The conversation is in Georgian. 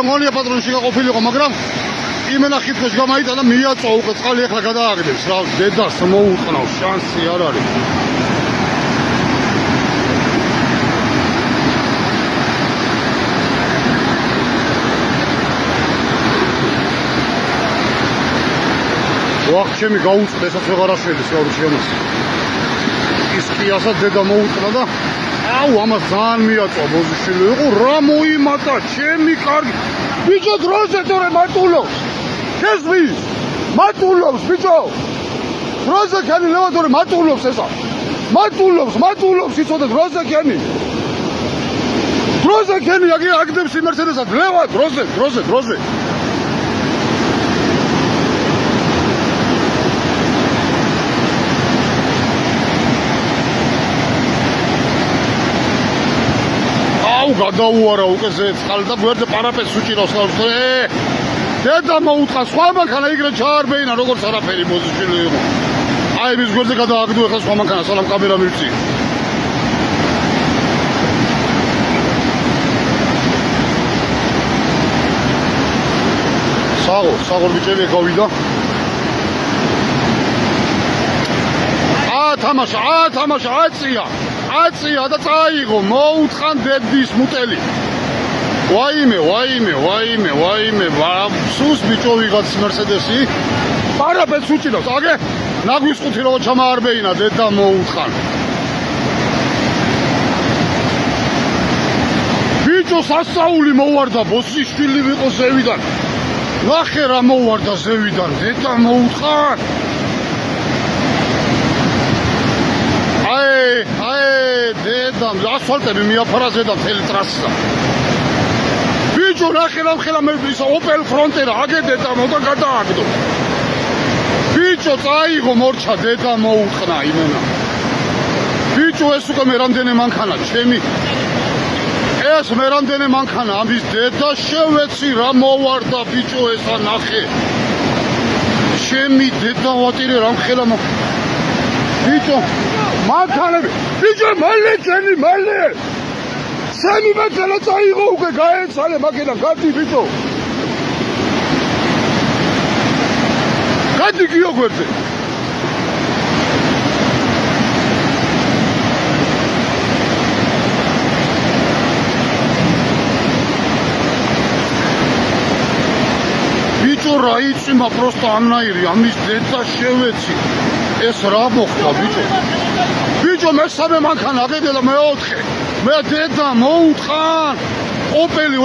რა მგონია პატრონში გაყოფილიყო, მაგრამ იმენა ხიფქოს გამაიტანა მიაწვა უკვე წყალი ახლა გადააგდებს რა დედას მოუტყნავს შანსი არ არის. ვახ ჩემი გაუწყდა ესაც ვეღარ აშველის რა ვიცი ამას. ის კი ასა დედა მოუტყნა და აუ ამას ძალიან მიაწვა ბოზიშვილი იყო რა მოიმატა ჩემი კარგი ბიჭო დროზე თორე მატულობს გესმის მატულობს ბიჭო დროზე ქანი ლევადორე მატულობს ესა მატულობს იცოდე დროზე ქანი აგდებს იმერსედესად ლევა დროზე გადაუარა უკვე წყალი და გვერდზე პარაპეტს უჭირავს ხალხს. დედა მოუწყა სხვა მანქანა იგრე ჩაარბეინა როგორც არაფერი მოზიშვილი იყო. აი მის გვერდზე გადააგდო ახლა სხვა მანქანა სალამ კამერა მივწი. საღოლ ბიჭები გავიდა. თამაშა აწია და წაიღო მოუთხან დედის მუტელი ვაიმე სუს ბიჭო ვიღაც მერსედესი პარაპეტს უჭირავს აგე ნაგვის ყუთი რო ჩამაარბეინა დედა მოუთხან ბიჭო სასწაული მოვარდა ბოსიშვილი ვიყო ზევიდან ნახე რა მოვარდა ზევიდან დედა მოუთხან დედამ ასფალტები მიაფარაზედა მთელი ტრასა ბიჭო ნახე რამხელა მე ისა ოპელ ფრონტერა აგე დედა მოდა გადააგდო ბიჭო წაიღო მორჩა დედა მოუტყნა იმენა ბიჭო ეს უკვე მე რამდენი მანქანა ჩემი ეს მე რამდენი მანქანა ამის დედა შევეცი რა მოვარდა ბიჭო ესა ნახე ჩემი დედა ვატირე რამხელა ბიჭო მანქანები ბიჭო მალე სამი მანქანა წაიღო უკვე გაეცალე მაქედან გადი ბიჭო გადი გიო გვერდზე ბიჭო რა იწიმა პროსტა ამნაირი ამის დედა შევეცი ეს რა მოხდა ბიჭო მესამე მანქანა აგედელა მეოთხე მე დედა მოუთხან ოპელი